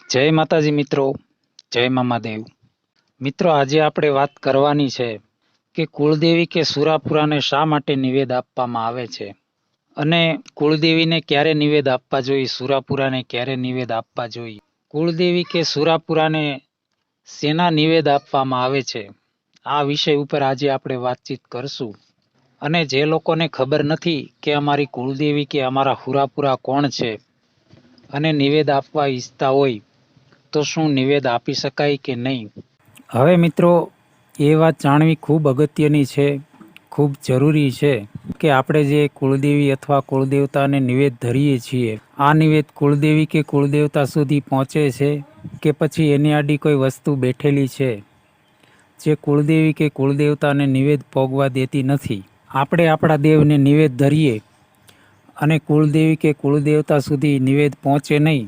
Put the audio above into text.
જય માતાજી મિત્રો, જય મામાદેવ. મિત્રો, આજે આપણે વાત કરવાની છે કે કુળદેવી કે સુરાપુરાને શા માટે નિવેદ આપવામાં આવે છે અને કુળદેવીને ક્યારે નિવેદ આપવા જોઈએ, સુરાપુરાને ક્યારે નિવેદ આપવા જોઈએ. કુળદેવી કે સુરાપુરાને શેના નિવેદ આપવામાં આવે છે, આ વિષય ઉપર આજે આપણે વાતચીત કરશું. અને જે લોકોને ખબર નથી કે અમારી કુળદેવી કે અમારા સુરાપુરા કોણ છે અને નિવેદ આપવા ઈચ્છતા હોય તો શું નિવેદ આપી શકાય કે નહીં. હવે મિત્રો, એ વાત જાણવી ખૂબ અગત્યની છે, ખૂબ જરૂરી છે કે આપણે જે કુળદેવી અથવા કુળદેવતાને નિવેદ ધરીએ છીએ, આ નિવેદ કુળદેવી કે કુળદેવતા સુધી પહોંચે છે કે પછી એની આડી કોઈ વસ્તુ બેઠેલી છે જે કુળદેવી કે કુળદેવતાને નિવેદ ભોગવા દેતી નથી. આપણે આપણા દેવને નિવેદ ધરીએ અને કુળદેવી કે કુળદેવતા સુધી નિવેદ પહોંચે નહીં